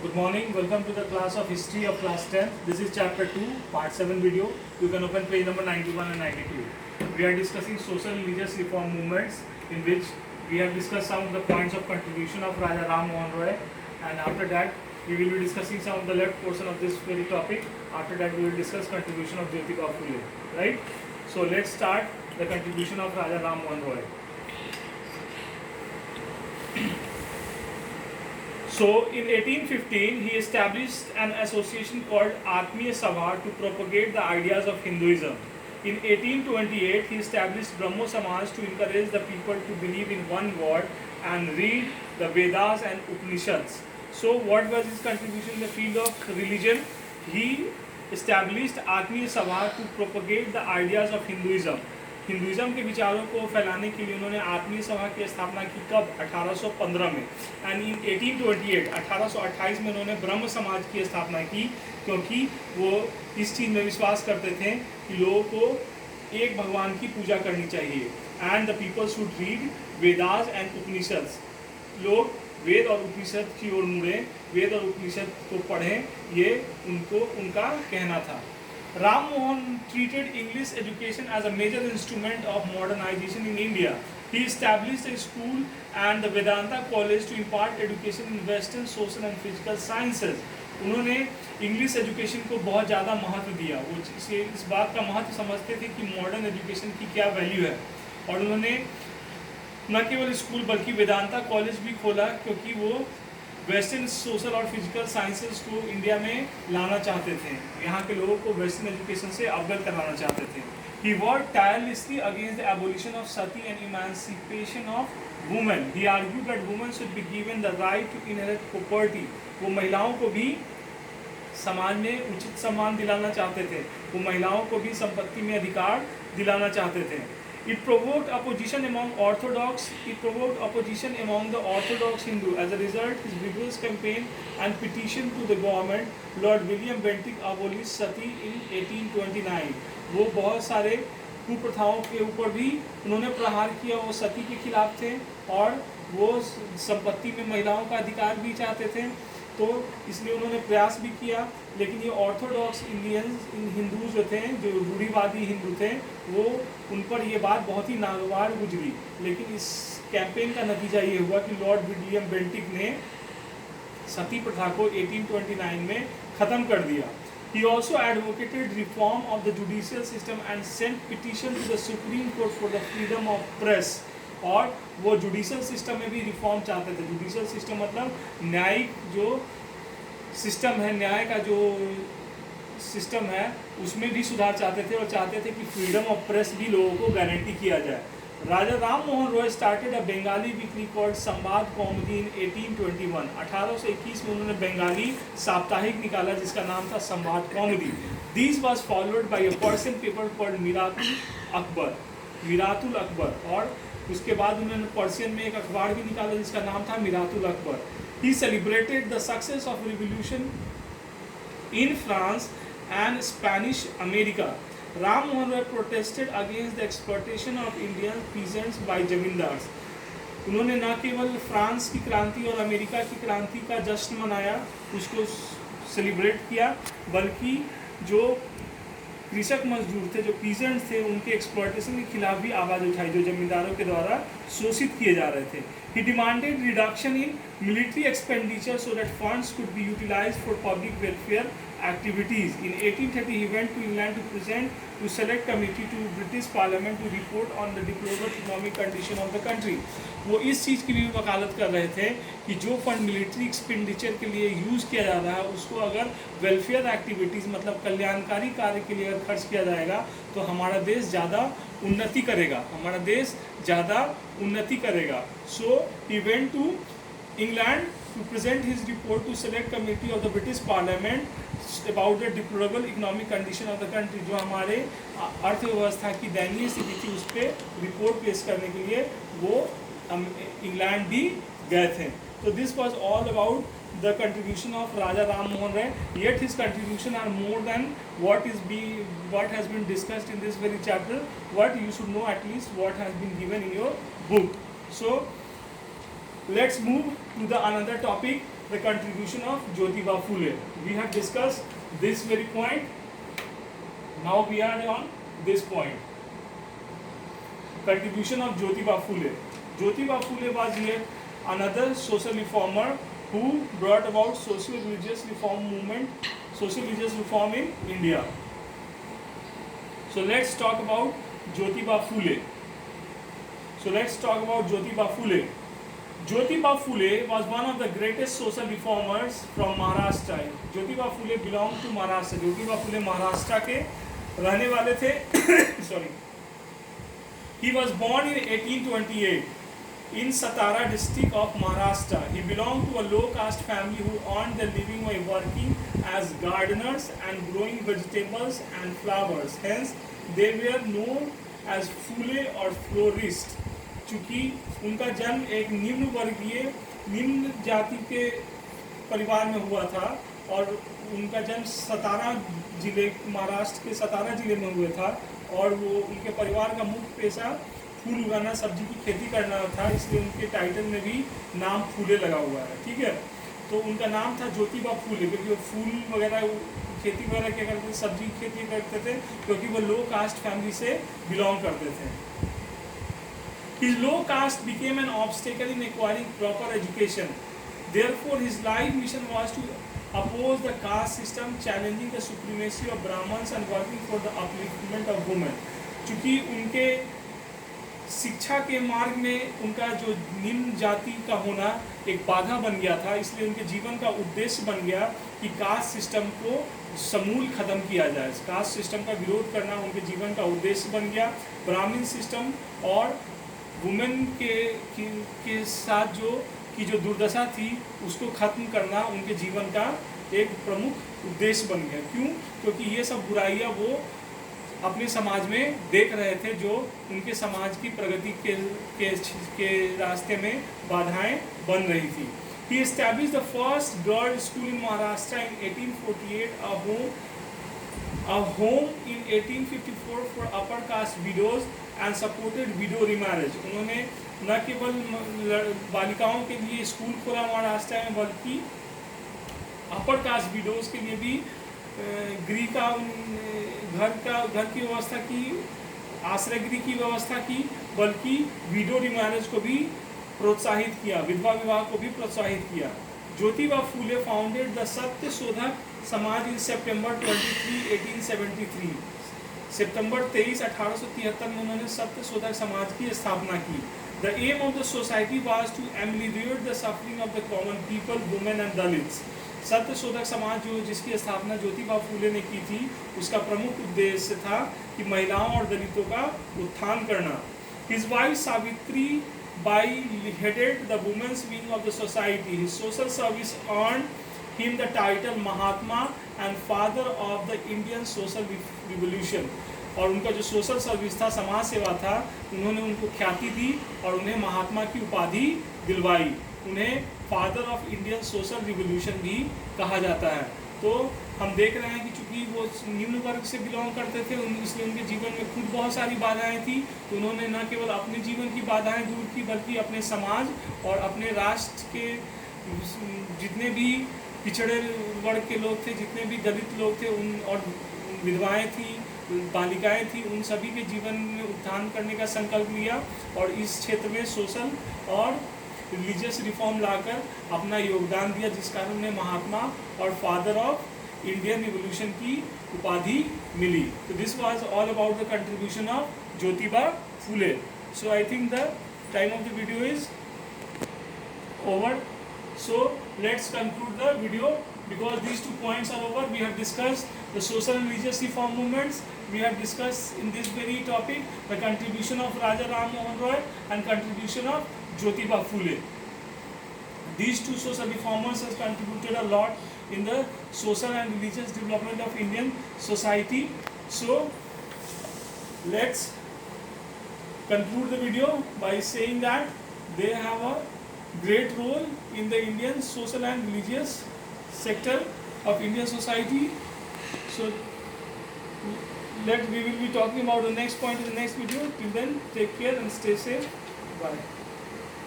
Good morning, welcome to the class of History of class 10. This is chapter 2, part 7 video. You can open page number 91 and 92. We are discussing social and religious reform movements in which we have discussed some of the points of contribution of Raja Ram Mohan Roy, and after that we will be discussing some of the left portion of this very topic. After that we will discuss contribution of Jyotika Phule, right? So let's start the contribution of Raja Ram Mohan Roy. So in 1815, he established an association called Atmiya Sabha to propagate the ideas of Hinduism. In 1828, he established Brahmo Samaj to encourage the people to believe in one God and read the Vedas and Upanishads. So what was his contribution in the field of religion? He established Atmiya Sabha to propagate the ideas of Hinduism. Hinduism के विचारों को फैलाने के लिए उन्होंने आत्मीय सभा की स्थापना की कब? 1815 में। एंड इन 1828 1828 में उन्होंने ब्रह्म समाज की स्थापना की, क्योंकि वो इस चीज़ में विश्वास करते थे कि लोगों को एक भगवान की पूजा करनी चाहिए। And the people should read Vedas and Upanishads. लोग वेद और उपनिषद की ओर मुड़ें, वेद और उपनिषद को पढ़ें, ये उनका कहना था। Ram Mohan treated English education as a major instrument of modernization in India. He established a school and the Vedanta College to impart education in Western social and physical sciences. उन्होंने इंग्लिश एजुकेशन को बहुत ज़्यादा महत्व दिया। वो इस बात का महत्व समझते थे कि मॉडर्न एजुकेशन की क्या वैल्यू है, और उन्होंने न केवल स्कूल बल्कि वेदांता कॉलेज भी खोला, क्योंकि वो वेस्टर्न सोशल और फिजिकल साइंसेस को इंडिया में लाना चाहते थे, यहाँ के लोगों को वेस्टर्न एजुकेशन से अवगत कराना चाहते थे। He worked tirelessly against the abolition of sati and emancipation of women. He argued that women should be given the right to inherit property. वो महिलाओं को भी समाज में उचित सम्मान दिलाना चाहते थे, वो महिलाओं को भी संपत्ति में अधिकार दिलाना चाहते थे। It provoked opposition among the Orthodox Hindu. As a result, his vigorous campaign and petition to the government, Lord William Bentinck abolished sati in 1829. वो बहुत सारे कुप्रथाओं के ऊपर भी उन्होंने प्रहार किया। वो सती के खिलाफ थे और वो संपत्ति में महिलाओं का अधिकार भी चाहते थे, तो इसलिए उन्होंने प्रयास भी किया। लेकिन ये ऑर्थोडॉक्स हिंदू जो थे, जो रूढ़िवादी हिंदू थे, वो उन पर ये बात बहुत ही नागवार गुजरी। लेकिन इस कैंपेन का नतीजा ये हुआ कि लॉर्ड विलियम बेंटिक ने सती प्रथा को 1829 में ख़त्म कर दिया। He also advocated reform of the judicial system and sent petition to the Supreme Court for the freedom of press. और वो जुडिशल सिस्टम में भी रिफॉर्म चाहते थे। जुडिशल सिस्टम मतलब न्यायिक जो सिस्टम है, न्याय का जो सिस्टम है, उसमें भी सुधार चाहते थे, और चाहते थे कि फ्रीडम ऑफ प्रेस भी लोगों को गारंटी किया जाए। Raja Ram Mohan Roy started a Bengali weekly called Sambad Kaumudi इन 1821। 1821 में उन्होंने बंगाली साप्ताहिक निकाला जिसका नाम था Sambad Kaumudi. This was followed by a Persian paper called Miratul Akbar, और उसके बाद उन्होंने पर्शियन में एक अखबार भी निकाला जिसका नाम था Miratul Akbar. He celebrated the success of revolution in France and Spanish America. Ram Mohan Roy protested against the exploitation of Indian peasants by zamindars. उन्होंने न केवल फ्रांस की क्रांति और अमेरिका की क्रांति का जश्न मनाया, उसको सेलिब्रेट किया, बल्कि जो कृषक मजदूर थे, जो पीजेंट्स थे, उनके एक्सप्लॉयटेशन के खिलाफ भी आवाज़ उठाई, जो जमींदारों के द्वारा शोषित किए जा रहे थे। He demanded reduction in military expenditure so that funds could be utilised for public welfare activities. In 1830 he went to England to present to select committee to British Parliament to report on the deplorable economic condition of the country. वो इस चीज़ की भी वकालत कर रहे थे कि जो फंड मिलिट्री एक्सपेंडिचर के लिए यूज़ किया जा रहा है, उसको अगर वेलफेयर एक्टिविटीज़ मतलब कल्याणकारी कार्य के लिए अगर खर्च किया जाएगा तो हमारा देश ज़्यादा उन्नति करेगा, हमारा देश ज़्यादा उन्नति करेगा। So he went to England to present his report to select committee of the British Parliament about the deplorable economic condition of the country. जो हमारे अर्थव्यवस्था की दयनीय स्थिति थी, उस पर रिपोर्ट पेश करने के लिए वो इंग्लैंड भी गए थे। तो this was all about the contribution of Raja Ram Mohan Roy. Yet his contribution are more than what has been discussed in this very chapter. What you should know, at least what has been given in your book. So let's move to the another topic, the contribution of Jyotiba Phule. We have discussed this very point. Now we are on this point. Contribution of Jyotiba Phule. Jyotiba Phule was yet another social reformer who brought about social religious reform movement, social religious reform in India. So let's talk about Jyotiba Phule. Jyotiba Phule was one of the greatest social reformers from Maharashtra. Jyotiba Phule belonged to Maharashtra. Jyotiba Phule Maharashtra के रहने वाले थे. Sorry. He was born in 1828 in Satara district of Maharashtra. He belonged to a low caste family who earned their living by working as gardeners and growing vegetables and flowers. Hence, they were known as Phule or florist. चूँकि उनका जन्म एक निम्न वर्गीय निम्न जाति के परिवार में हुआ था और उनका जन्म सतारा जिले महाराष्ट्र के सतारा जिले में हुआ था और वो उनके परिवार का मुख्य पेशा फूल उगाना सब्जी की खेती करना था, इसलिए उनके टाइटल में भी नाम फूले लगा हुआ है. ठीक है, तो उनका नाम था ज्योतिबा फूले क्योंकि वो फूल वगैरह खेती वगैरह क्या करते थे, सब्जी की खेती करते थे क्योंकि वो लो कास्ट फैमिली से बिलोंग करते थे. His low caste became an obstacle in acquiring proper education. Therefore, his life mission was to oppose the caste system, challenging the supremacy of Brahmins and working for the upliftment of women. चूँकि उनके शिक्षा के मार्ग में उनका जो निम्न जाति का होना एक बाधा बन गया था, इसलिए उनके जीवन का उद्देश्य बन गया कि कास्ट सिस्टम को समूल खत्म किया जाए. कास्ट सिस्टम का विरोध करना उनके जीवन का उद्देश्य बन गया. ब्राह्मण सिस्टम और वुमेन के साथ जो दुर्दशा थी उसको खत्म करना उनके जीवन का एक प्रमुख उद्देश्य बन गया. क्यों? क्योंकि ये सब बुराइयां वो अपने समाज में देख रहे थे जो उनके समाज की प्रगति के रास्ते में बाधाएं बन रही थी. He established the first girls' school in Maharashtra in 1848, a home in 1854 for upper caste widows and supported widow remarriage. उन्होंने न केवल बालिकाओं के लिए स्कूल खोला महाराष्ट्र में बल्कि अपर कास्ट विडोज के लिए भी गृह का घर की व्यवस्था की, आश्रय गृह की व्यवस्था की, बल्कि विडो रिमैरेज को भी प्रोत्साहित किया, विधवा विवाह को भी प्रोत्साहित किया. ज्योतिबा फूले फाउंडेड द सत्य शोधक समाज इन सितंबर 23, 1873. सितंबर 23, 1873 में उन्होंने सत्य शोधक समाज की स्थापना की. The aim of the society was to alleviate the suffering of the common people, women and Dalits. Satya Shodhak समाज जिसकी स्थापना ज्योतिबा फूले ने की थी, उसका प्रमुख उद्देश्य था कि महिलाओं और दलितों का उत्थान करना. His wife Savitri by headed the women's wing of the society. His social service earned him the title Mahatma and father of the Indian social revolution. और उनका जो सोशल सर्विस था, समाज सेवा था, उन्होंने उनको ख्याति दी और उन्हें महात्मा की उपाधि दिलवाई. उन्हें father of Indian social revolution भी कहा जाता है. तो हम देख रहे हैं कि चूंकि वो निम्न वर्ग से बिलोंग करते थे, इसलिए उनके जीवन में खुद बहुत सारी बाधाएं थी. तो उन्होंने न केवल अपने जीवन की बाधाएं दूर की बल्कि अपने समाज और अपने राष्ट्र के जितने भी पिछड़े वर्ग के लोग थे, जितने भी दलित लोग थे, उन और विधवाएं थी, बालिकाएं थी, उन सभी के जीवन में उत्थान करने का संकल्प लिया और इस क्षेत्र में सोशल और रिलीजियस रिफॉर्म लाकर अपना योगदान दिया, जिस कारण उन्हें महात्मा और फादर ऑफ इंडियन रिवोल्यूशन की उपाधि मिली. तो this was all about the contribution of Jyotiba Phule. So I think the time of the video is over. So let's conclude the video because these 2 points are over. We have discussed the social and religious reform movements. We have discussed in this very topic the contribution of Raja Ram Mohan Roy and contribution of Jyotiba Phule. These 2 social reformers have contributed a lot in the social and religious development of Indian society. So let's conclude the video by saying that they have a great role in the Indian social and religious sector of Indian society. So we will be talking about the next point in the next video. Till then, take care and stay safe. Bye.